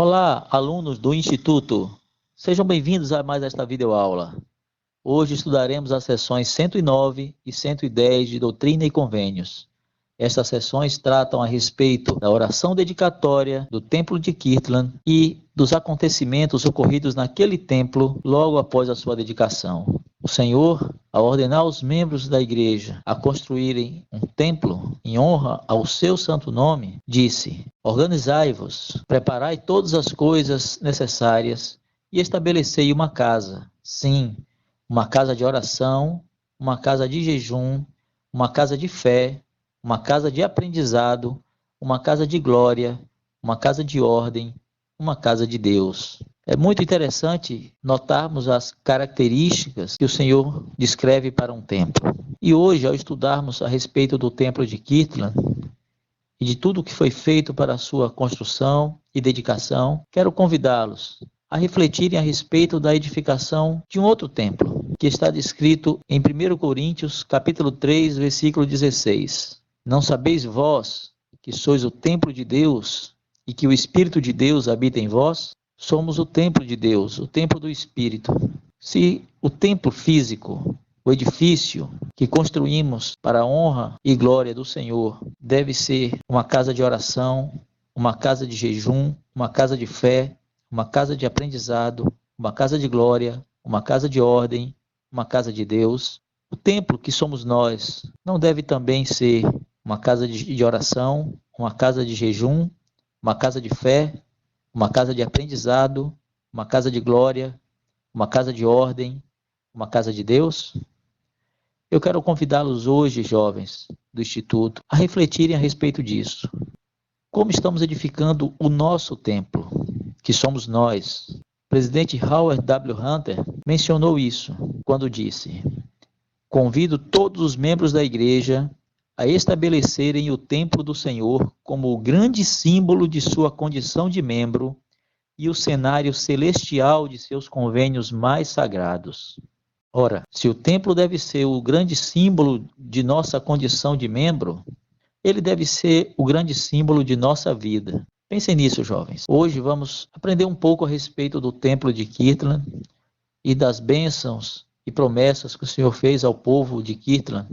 Olá, alunos do Instituto. Sejam bem-vindos a mais esta videoaula. Hoje estudaremos as sessões 109 e 110 de Doutrina e Convênios. Estas sessões tratam a respeito da oração dedicatória do Templo de Kirtland e dos acontecimentos ocorridos naquele templo logo após a sua dedicação. O Senhor, ao ordenar os membros da igreja a construírem um templo em honra ao seu santo nome, disse: organizai-vos, preparai todas as coisas necessárias e estabelecei uma casa, sim, uma casa de oração, uma casa de jejum, uma casa de fé, uma casa de aprendizado, uma casa de glória, uma casa de ordem, uma casa de Deus. É muito interessante notarmos as características que o Senhor descreve para um templo. E hoje, ao estudarmos a respeito do templo de Kirtland e de tudo o que foi feito para a sua construção e dedicação, quero convidá-los a refletirem a respeito da edificação de um outro templo, que está descrito em 1 Coríntios, capítulo 3, versículo 16. Não sabeis vós que sois o templo de Deus e que o Espírito de Deus habita em vós? Somos o templo de Deus, o templo do Espírito. Se o templo físico, o edifício que construímos para a honra e glória do Senhor, deve ser uma casa de oração, uma casa de jejum, uma casa de fé, uma casa de aprendizado, uma casa de glória, uma casa de ordem, uma casa de Deus, o templo que somos nós não deve também ser uma casa de oração, uma casa de jejum, uma casa de fé, uma casa de aprendizado, uma casa de glória, uma casa de ordem, uma casa de Deus? Eu quero convidá-los hoje, jovens do Instituto, a refletirem a respeito disso. Como estamos edificando o nosso templo, que somos nós? O presidente Howard W. Hunter mencionou isso quando disse: convido todos os membros da igreja a estabelecerem o templo do Senhor como o grande símbolo de sua condição de membro e o cenário celestial de seus convênios mais sagrados. Ora, se o templo deve ser o grande símbolo de nossa condição de membro, ele deve ser o grande símbolo de nossa vida. Pensem nisso, jovens. Hoje vamos aprender um pouco a respeito do templo de Kirtland e das bênçãos e promessas que o Senhor fez ao povo de Kirtland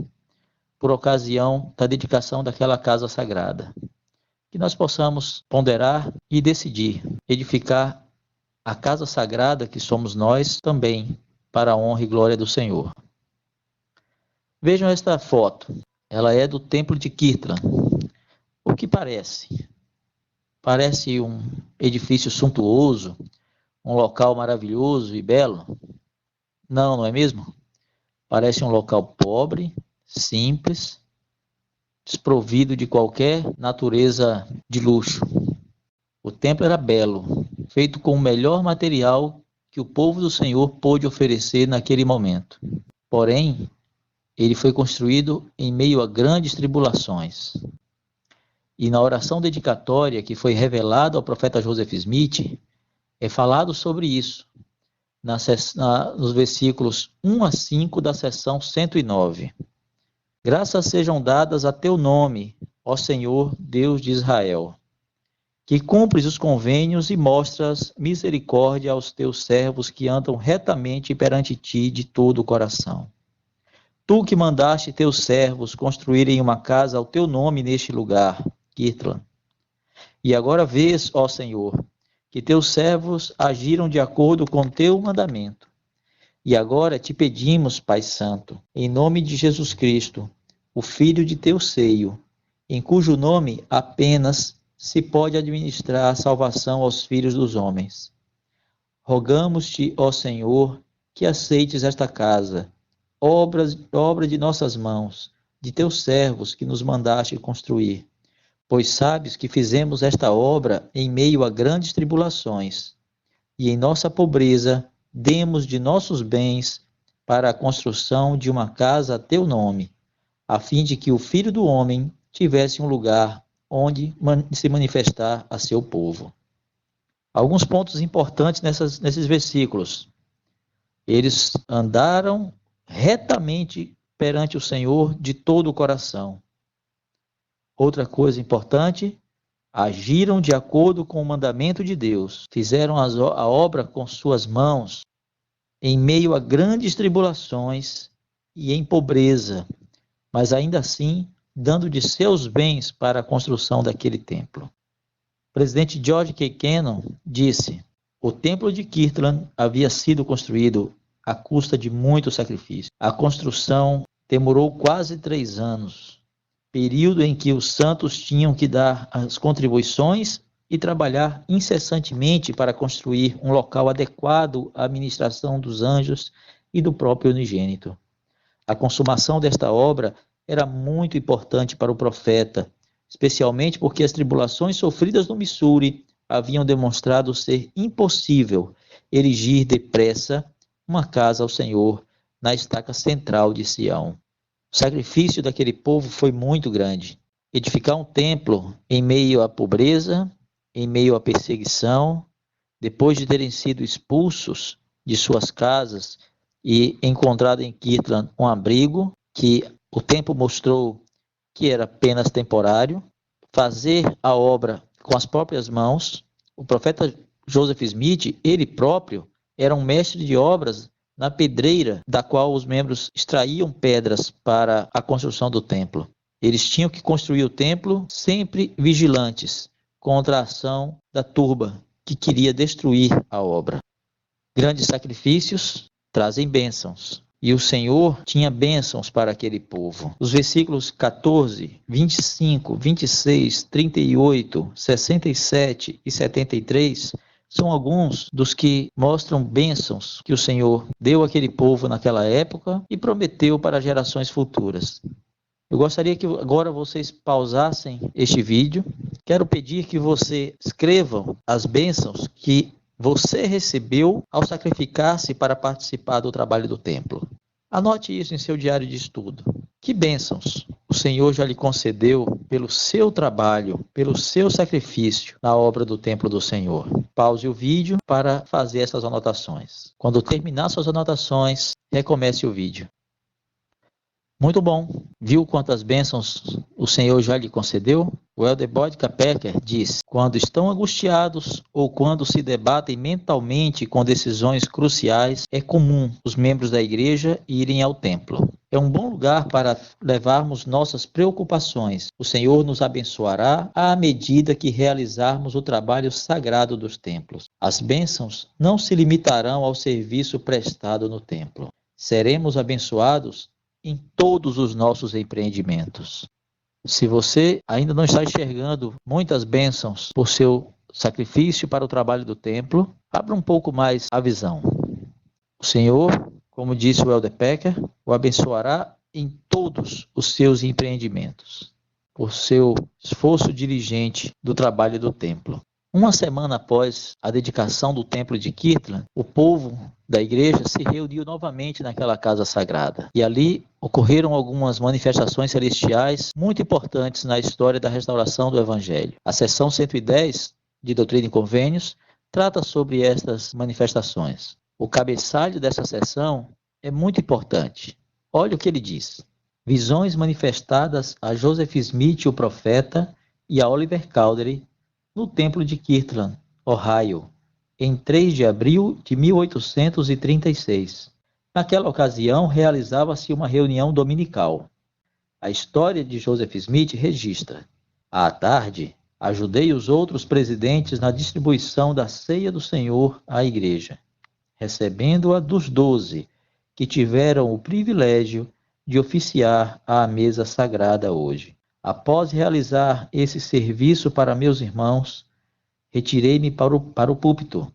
por ocasião da dedicação daquela casa sagrada. Que nós possamos ponderar e decidir edificar a casa sagrada que somos nós também, para a honra e glória do Senhor. Vejam esta foto. Ela é do templo de Kirtland. O que parece? Parece um edifício suntuoso, um local maravilhoso e belo? Não, não é mesmo? Parece um local pobre, simples, desprovido de qualquer natureza de luxo. O templo era belo, feito com o melhor material que o povo do Senhor pôde oferecer naquele momento. Porém, ele foi construído em meio a grandes tribulações. E na oração dedicatória que foi revelada ao profeta Joseph Smith, é falado sobre isso, nos versículos 1 a 5 da seção 109. Graças sejam dadas a teu nome, ó Senhor, Deus de Israel, que cumpres os convênios e mostras misericórdia aos teus servos que andam retamente perante ti de todo o coração. Tu que mandaste teus servos construírem uma casa ao teu nome neste lugar, Kirtland. E agora vês, ó Senhor, que teus servos agiram de acordo com teu mandamento. E agora te pedimos, Pai Santo, em nome de Jesus Cristo, o Filho de teu seio, em cujo nome apenas se pode administrar a salvação aos filhos dos homens. Rogamos-te, ó Senhor, que aceites esta casa, obra de nossas mãos, de teus servos que nos mandaste construir, pois sabes que fizemos esta obra em meio a grandes tribulações, e em nossa pobreza demos de nossos bens para a construção de uma casa a teu nome, a fim de que o Filho do Homem tivesse um lugar onde se manifestar a seu povo. Alguns pontos importantes nesses versículos. Eles andaram retamente perante o Senhor de todo o coração. Outra coisa importante, agiram de acordo com o mandamento de Deus, fizeram a obra com suas mãos, em meio a grandes tribulações e em pobreza, mas ainda assim dando de seus bens para a construção daquele templo. O presidente George K. Cannon disse: o templo de Kirtland havia sido construído à custa de muito sacrifício. A construção demorou quase 3 anos, período em que os santos tinham que dar as contribuições e trabalhar incessantemente para construir um local adequado à administração dos anjos e do próprio unigênito. A consumação desta obra era muito importante para o profeta, especialmente porque as tribulações sofridas no Missouri haviam demonstrado ser impossível erigir depressa uma casa ao Senhor na estaca central de Sião. O sacrifício daquele povo foi muito grande. Edificar um templo em meio à pobreza, em meio à perseguição, depois de terem sido expulsos de suas casas e encontrado em Kirtland um abrigo, que o tempo mostrou que era apenas temporário, fazer a obra com as próprias mãos. O profeta Joseph Smith, ele próprio, era um mestre de obras na pedreira, da qual os membros extraíam pedras para a construção do templo. Eles tinham que construir o templo sempre vigilantes contra a ação da turba que queria destruir a obra. Grandes sacrifícios trazem bênçãos. E o Senhor tinha bênçãos para aquele povo. Os versículos 14, 25, 26, 38, 67 e 73 são alguns dos que mostram bênçãos que o Senhor deu àquele povo naquela época e prometeu para gerações futuras. Eu gostaria que agora vocês pausassem este vídeo. Quero pedir que você escrevam as bênçãos que você recebeu ao sacrificar-se para participar do trabalho do templo. Anote isso em seu diário de estudo. Que bênçãos o Senhor já lhe concedeu pelo seu trabalho, pelo seu sacrifício na obra do templo do Senhor. Pause o vídeo para fazer essas anotações. Quando terminar suas anotações, recomece o vídeo. Muito bom. Viu quantas bênçãos o Senhor já lhe concedeu? O Elder Boyd Kapecker diz: quando estão angustiados ou quando se debatem mentalmente com decisões cruciais, é comum os membros da igreja irem ao templo. É um bom lugar para levarmos nossas preocupações. O Senhor nos abençoará à medida que realizarmos o trabalho sagrado dos templos. As bênçãos não se limitarão ao serviço prestado no templo. Seremos abençoados em todos os nossos empreendimentos. Se você ainda não está enxergando muitas bênçãos por seu sacrifício para o trabalho do templo, abra um pouco mais a visão. O Senhor, como disse o Elder Pecker, o abençoará em todos os seus empreendimentos, por seu esforço diligente do trabalho do templo. Uma semana após a dedicação do templo de Kirtland, o povo da igreja se reuniu novamente naquela casa sagrada. E ali ocorreram algumas manifestações celestiais muito importantes na história da restauração do Evangelho. A seção 110 de Doutrina e Convênios trata sobre estas manifestações. O cabeçalho dessa seção é muito importante. Olha o que ele diz. Visões manifestadas a Joseph Smith, o profeta, e a Oliver Cowdery, no templo de Kirtland, Ohio, em 3 de abril de 1836. Naquela ocasião, realizava-se uma reunião dominical. A história de Joseph Smith registra: à tarde, ajudei os outros presidentes na distribuição da ceia do Senhor à igreja, recebendo-a dos 12 que tiveram o privilégio de oficiar à mesa sagrada hoje. Após realizar esse serviço para meus irmãos, retirei-me para o púlpito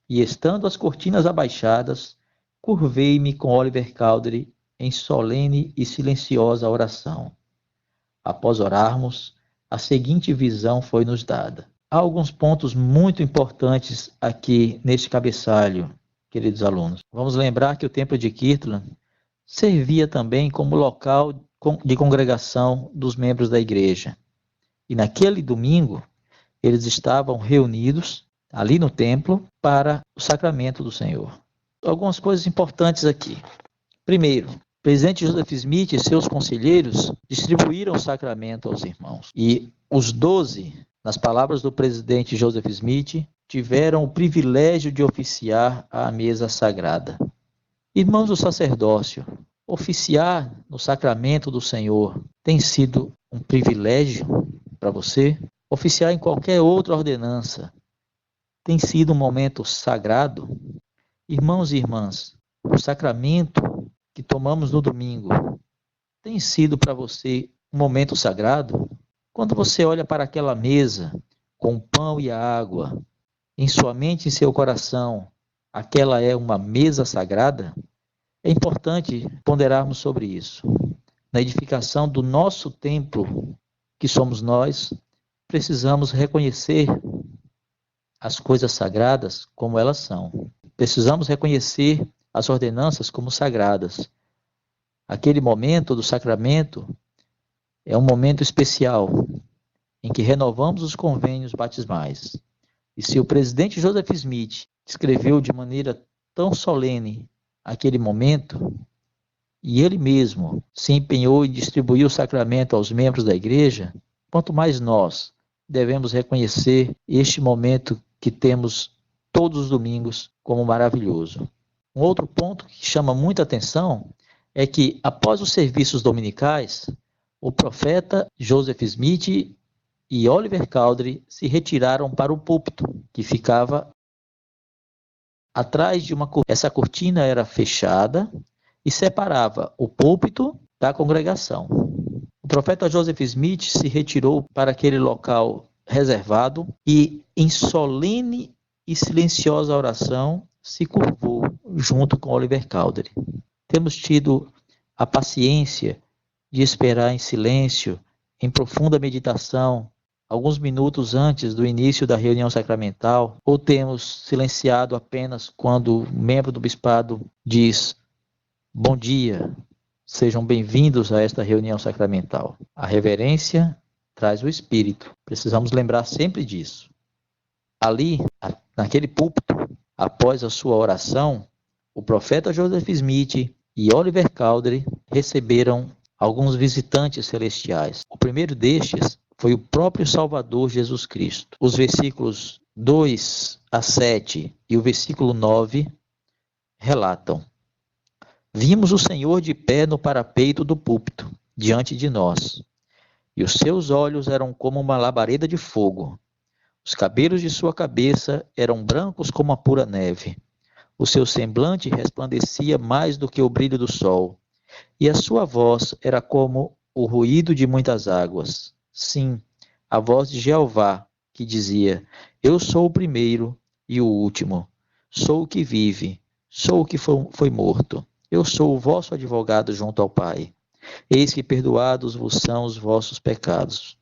e, estando as cortinas abaixadas, curvei-me com Oliver Cowdery em solene e silenciosa oração. Após orarmos, a seguinte visão foi nos dada. Há alguns pontos muito importantes aqui neste cabeçalho, queridos alunos. Vamos lembrar que o templo de Kirtland servia também como local de congregação dos membros da igreja. E naquele domingo, eles estavam reunidos ali no templo para o sacramento do Senhor. Algumas coisas importantes aqui. Primeiro, o presidente Joseph Smith e seus conselheiros distribuíram o sacramento aos irmãos. E os 12 nas palavras do presidente Joseph Smith, tiveram o privilégio de oficiar à mesa sagrada. Irmãos do sacerdócio, oficiar no sacramento do Senhor tem sido um privilégio para você? Oficiar em qualquer outra ordenança tem sido um momento sagrado? Irmãos e irmãs, o sacramento que tomamos no domingo tem sido para você um momento sagrado? Quando você olha para aquela mesa com o pão e a água, em sua mente e em seu coração, aquela é uma mesa sagrada? É importante ponderarmos sobre isso. Na edificação do nosso templo, que somos nós, precisamos reconhecer as coisas sagradas como elas são. Precisamos reconhecer as ordenanças como sagradas. Aquele momento do sacramento é um momento especial em que renovamos os convênios batismais. E se o presidente Joseph Smith descreveu de maneira tão solene aquele momento, e ele mesmo se empenhou em distribuir o sacramento aos membros da igreja, quanto mais nós devemos reconhecer este momento que temos todos os domingos como maravilhoso. Um outro ponto que chama muita atenção é que, após os serviços dominicais, o profeta Joseph Smith e Oliver Cowdery se retiraram para o púlpito, que ficava atrás de uma cortina. Essa cortina era fechada e separava o púlpito da congregação. O profeta Joseph Smith se retirou para aquele local reservado e, em solene e silenciosa oração, se curvou junto com Oliver Cowdery. Temos tido a paciência de esperar em silêncio, em profunda meditação, alguns minutos antes do início da reunião sacramental, ou temos silenciado apenas quando o membro do bispado diz: bom dia, sejam bem-vindos a esta reunião sacramental. A reverência traz o espírito. Precisamos lembrar sempre disso. Ali, naquele púlpito, após a sua oração, o profeta Joseph Smith e Oliver Cowdery receberam alguns visitantes celestiais. O primeiro destes foi o próprio Salvador Jesus Cristo. Os versículos 2 a 7 e o versículo 9 relatam: vimos o Senhor de pé no parapeito do púlpito, diante de nós, e os seus olhos eram como uma labareda de fogo. Os cabelos de sua cabeça eram brancos como a pura neve. O seu semblante resplandecia mais do que o brilho do sol, e a sua voz era como o ruído de muitas águas. Sim, a voz de Jeová, que dizia: eu sou o primeiro e o último, sou o que vive, sou o que foi morto. Eu sou o vosso advogado junto ao Pai. Eis que perdoados vos são os vossos pecados.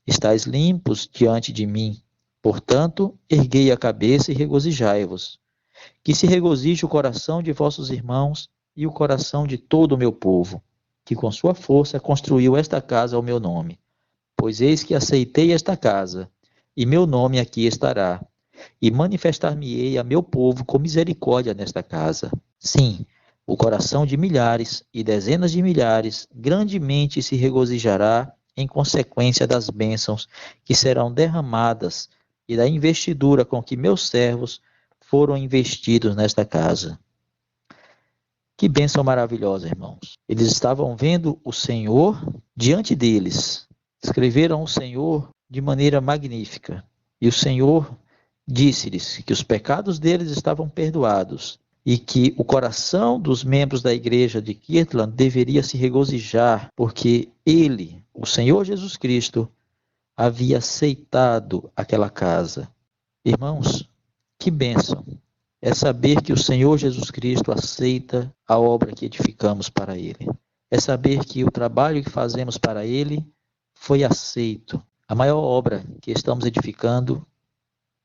Estais limpos diante de mim. Portanto, erguei a cabeça e regozijai-vos. Que se regozije o coração de vossos irmãos e o coração de todo o meu povo, que com sua força construiu esta casa ao meu nome. Pois eis que aceitei esta casa, e meu nome aqui estará, e manifestar-me-ei a meu povo com misericórdia nesta casa. Sim, o coração de milhares e dezenas de milhares grandemente se regozijará em consequência das bênçãos que serão derramadas e da investidura com que meus servos foram investidos nesta casa. Que bênção maravilhosa, irmãos. Eles estavam vendo o Senhor diante deles. Escreveram o Senhor de maneira magnífica. E o Senhor disse-lhes que os pecados deles estavam perdoados e que o coração dos membros da igreja de Kirtland deveria se regozijar, porque ele, o Senhor Jesus Cristo, havia aceitado aquela casa. Irmãos, que bênção é saber que o Senhor Jesus Cristo aceita a obra que edificamos para Ele. É saber que o trabalho que fazemos para Ele foi aceito. A maior obra que estamos edificando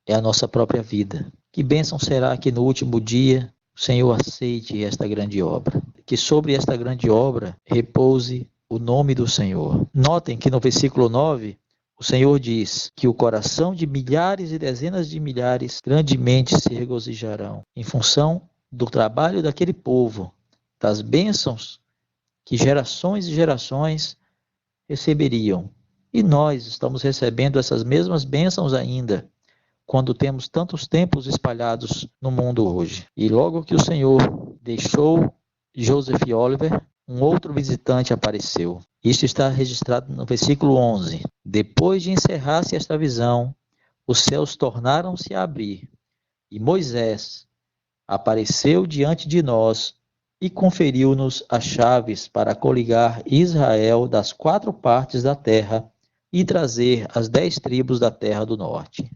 é a nossa própria vida. Que bênção será que no último dia o Senhor aceite esta grande obra. Que sobre esta grande obra repouse o nome do Senhor. Notem que no versículo 9, o Senhor diz que o coração de milhares e dezenas de milhares grandemente se regozijarão em função do trabalho daquele povo, das bênçãos que gerações e gerações receberiam. E nós estamos recebendo essas mesmas bênçãos ainda, quando temos tantos templos espalhados no mundo hoje. E logo que o Senhor deixou Joseph Oliver, um outro visitante apareceu. Isto está registrado no versículo 11. Depois de encerrar-se esta visão, os céus tornaram-se a abrir, e Moisés apareceu diante de nós e conferiu-nos as chaves para coligar Israel das 4 partes da terra e trazer as 10 tribos da terra do norte.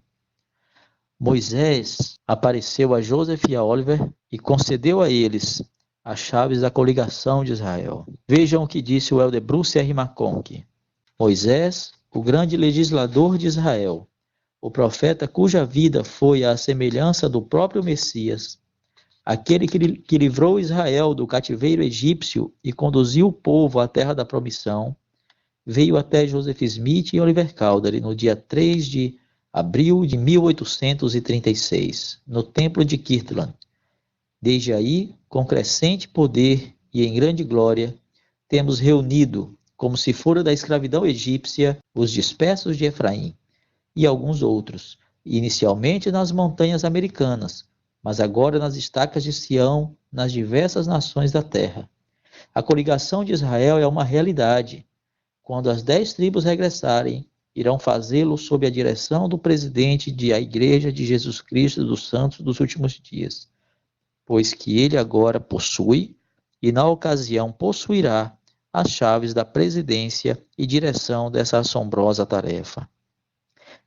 Moisés apareceu a Joseph e a Oliver e concedeu a eles as chaves da coligação de Israel. Vejam o que disse o elder Bruce R. McConkie. Moisés, o grande legislador de Israel, o profeta cuja vida foi à semelhança do próprio Messias, aquele que livrou Israel do cativeiro egípcio e conduziu o povo à terra da promissão, veio até Joseph Smith e Oliver Cowdery no dia 3 de abril de 1836, no templo de Kirtland. Desde aí, com crescente poder e em grande glória, temos reunido, como se fora da escravidão egípcia, os dispersos de Efraim e alguns outros, inicialmente nas montanhas americanas, mas agora nas estacas de Sião, nas diversas nações da terra. A coligação de Israel é uma realidade. Quando as 10 tribos regressarem, irão fazê-lo sob a direção do presidente da Igreja de Jesus Cristo dos Santos dos Últimos Dias, pois que ele agora possui e na ocasião possuirá as chaves da presidência e direção dessa assombrosa tarefa.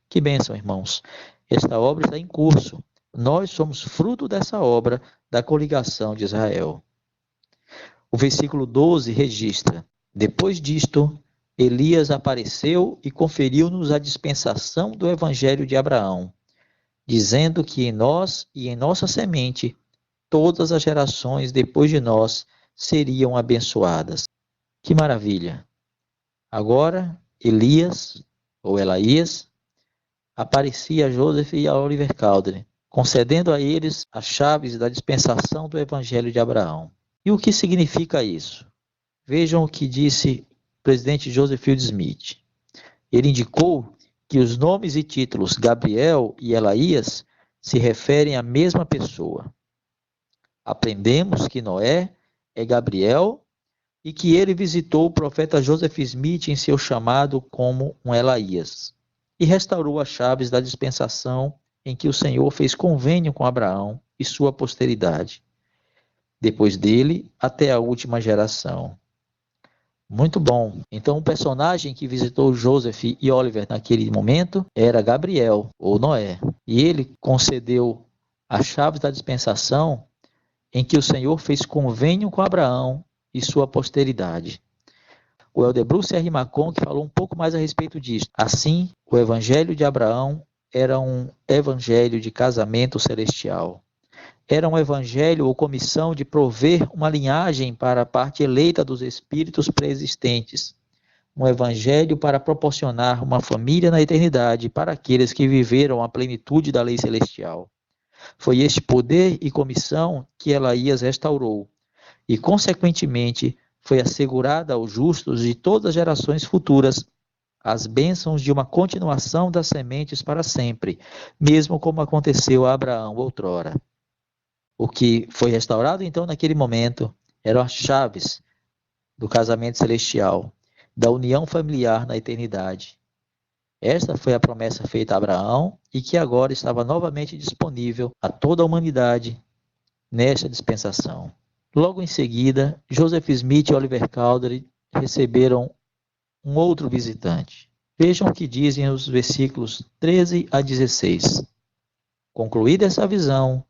Que bênção, irmãos! Esta obra está em curso. Nós somos fruto dessa obra da coligação de Israel. O versículo 12 registra: depois disto, Elias apareceu e conferiu-nos a dispensação do evangelho de Abraão, dizendo que em nós e em nossa semente todas as gerações depois de nós seriam abençoadas. Que maravilha! Agora, Elias, ou Elaías, aparecia a Joseph e a Oliver Cowdery, concedendo a eles as chaves da dispensação do evangelho de Abraão. E o que significa isso? Vejam o que disse o presidente Joseph Fielding Smith. Ele indicou que os nomes e títulos Gabriel e Elaías se referem à mesma pessoa. Aprendemos que Noé é Gabriel e que ele visitou o profeta Joseph Smith em seu chamado como um Elaías e restaurou as chaves da dispensação em que o Senhor fez convênio com Abraão e sua posteridade, depois dele até a última geração. Muito bom. Então o personagem que visitou Joseph e Oliver naquele momento era Gabriel, ou Noé. E ele concedeu as chaves da dispensação em que o Senhor fez convênio com Abraão e sua posteridade. O elder Bruce R. McConkie falou um pouco mais a respeito disso. Assim, o evangelho de Abraão era um evangelho de casamento celestial. Era um evangelho ou comissão de prover uma linhagem para a parte eleita dos espíritos pré-existentes. Um evangelho para proporcionar uma família na eternidade para aqueles que viveram a plenitude da lei celestial. Foi este poder e comissão que Elaías restaurou, e, consequentemente, foi assegurada aos justos de todas as gerações futuras as bênçãos de uma continuação das sementes para sempre, mesmo como aconteceu a Abraão outrora. O que foi restaurado, então, naquele momento, eram as chaves do casamento celestial, da união familiar na eternidade. Esta foi a promessa feita a Abraão e que agora estava novamente disponível a toda a humanidade nesta dispensação. Logo em seguida, Joseph Smith e Oliver Cowdery receberam um outro visitante. Vejam o que dizem os versículos 13 a 16. Concluída essa visão,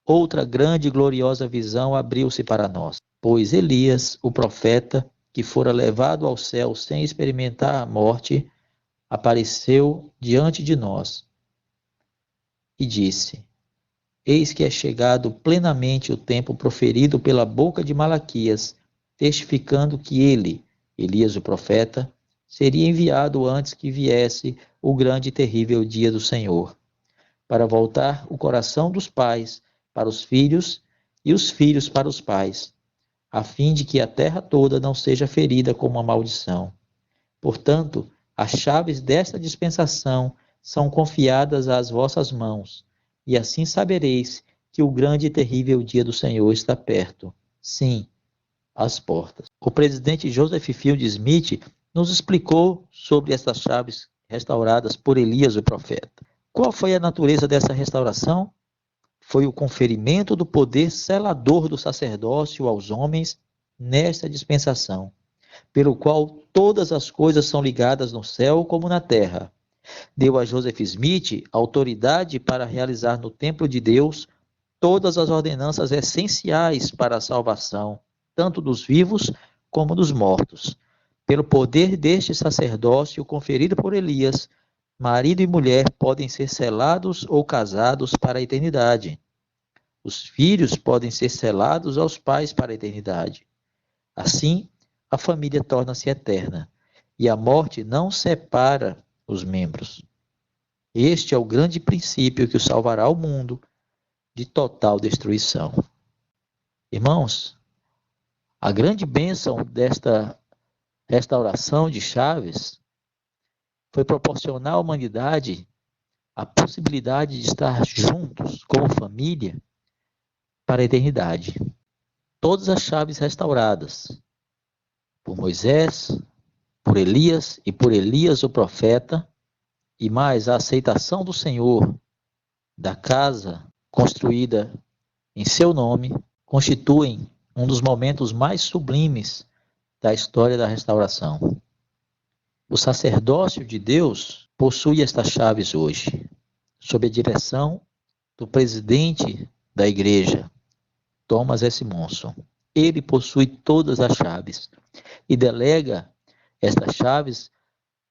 outra grande e gloriosa visão abriu-se para nós, pois Elias, o profeta, que fora levado ao céu sem experimentar a morte, apareceu diante de nós e disse: eis que é chegado plenamente o tempo proferido pela boca de Malaquias, testificando que ele, Elias o profeta, seria enviado antes que viesse o grande e terrível dia do Senhor, para voltar o coração dos pais para os filhos e os filhos para os pais, a fim de que a terra toda não seja ferida com uma maldição. Portanto, as chaves desta dispensação são confiadas às vossas mãos, e assim sabereis que o grande e terrível dia do Senhor está perto. Sim, às portas. O presidente Joseph Fielding Smith nos explicou sobre essas chaves restauradas por Elias, o profeta. Qual foi a natureza dessa restauração? Foi o conferimento do poder selador do sacerdócio aos homens nesta dispensação, pelo qual todas as coisas são ligadas no céu como na terra. Deu a Joseph Smith autoridade para realizar no templo de Deus todas as ordenanças essenciais para a salvação, tanto dos vivos como dos mortos. Pelo poder deste sacerdócio conferido por Elias, marido e mulher podem ser selados ou casados para a eternidade. Os filhos podem ser selados aos pais para a eternidade. Assim, a família torna-se eterna, e a morte não separa os membros. Este é o grande princípio que salvará o mundo de total destruição. Irmãos, a grande bênção desta restauração de chaves foi proporcionar à humanidade a possibilidade de estar juntos como família para a eternidade. Todas as chaves restauradas por Moisés, por Elias e por Elias o profeta, e mais a aceitação do Senhor da casa construída em seu nome, constituem um dos momentos mais sublimes da história da restauração. O sacerdócio de Deus possui estas chaves hoje, sob a direção do presidente da igreja, Thomas S. Monson. Ele possui todas as chaves e delega estas chaves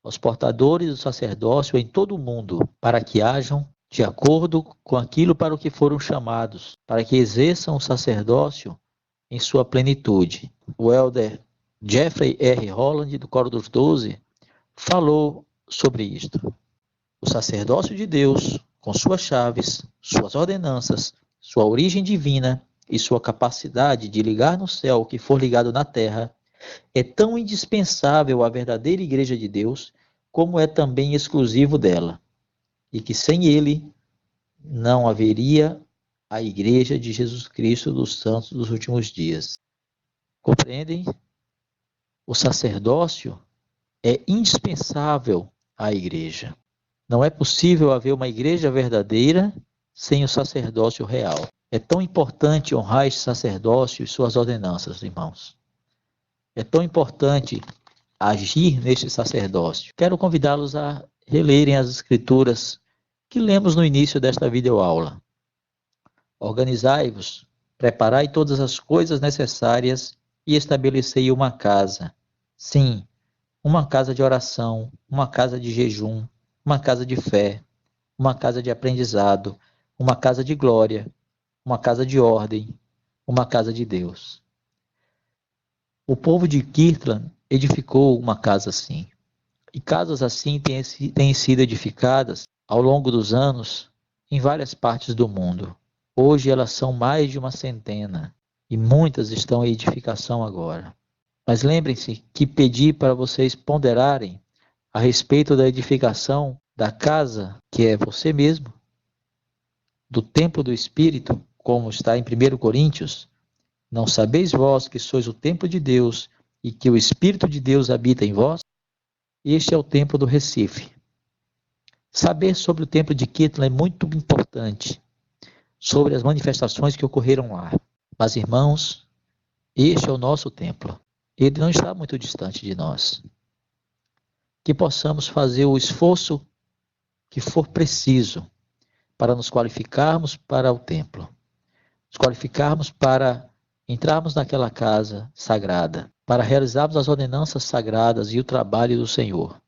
aos portadores do sacerdócio em todo o mundo, para que hajam de acordo com aquilo para o que foram chamados, para que exerçam o sacerdócio em sua plenitude. O elder Jeffrey R. Holland, do Coro dos 12, falou sobre isto. O sacerdócio de Deus, com suas chaves, suas ordenanças, sua origem divina e sua capacidade de ligar no céu o que for ligado na terra, é tão indispensável à verdadeira Igreja de Deus, como é também exclusivo dela, e que sem ele não haveria a Igreja de Jesus Cristo dos Santos dos últimos dias. Compreendem? O sacerdócio é indispensável à Igreja. Não é possível haver uma Igreja verdadeira sem o sacerdócio real. É tão importante honrar esse sacerdócio e suas ordenanças, irmãos. É tão importante agir neste sacerdócio. Quero convidá-los a relerem as escrituras que lemos no início desta videoaula. Organizai-vos, preparai todas as coisas necessárias e estabelecei uma casa. Sim, uma casa de oração, uma casa de jejum, uma casa de fé, uma casa de aprendizado, uma casa de glória, uma casa de ordem, uma casa de Deus. O povo de Kirtland edificou uma casa assim. E casas assim têm sido edificadas ao longo dos anos em várias partes do mundo. Hoje elas são mais de 100 e muitas estão em edificação agora. Mas lembrem-se que pedi para vocês ponderarem a respeito da edificação da casa, que é você mesmo, do templo do Espírito, como está em 1 Coríntios. Não sabeis vós que sois o templo de Deus e que o Espírito de Deus habita em vós? Este é o templo do Recife. Saber sobre o templo de Kirtland é muito importante, sobre as manifestações que ocorreram lá. Mas, irmãos, este é o nosso templo. Ele não está muito distante de nós. Que possamos fazer o esforço que for preciso para nos qualificarmos para o templo. Nos qualificarmos para entrarmos naquela casa sagrada, para realizarmos as ordenanças sagradas e o trabalho do Senhor,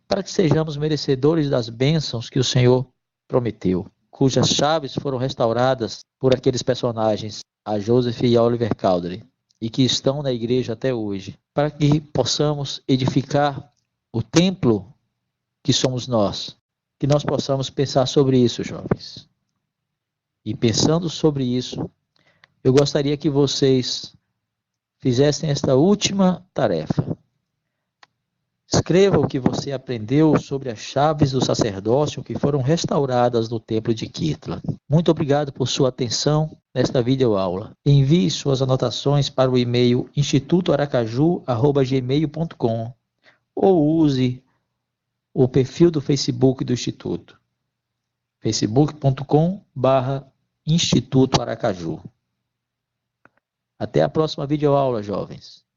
para que sejamos merecedores das bênçãos que o Senhor prometeu, cujas chaves foram restauradas por aqueles personagens, a Joseph e a Oliver Cowdery, e que estão na igreja até hoje, para que possamos edificar o templo que somos nós, que nós possamos pensar sobre isso, jovens. E pensando sobre isso, eu gostaria que vocês fizessem esta última tarefa. Escreva o que você aprendeu sobre as chaves do sacerdócio que foram restauradas no templo de Kitla. Muito obrigado por sua atenção nesta videoaula. Envie suas anotações para o e-mail institutoaracaju@gmail.com ou use o perfil do Facebook do Instituto, facebook.com/Instituto Aracaju. Até a próxima videoaula, jovens.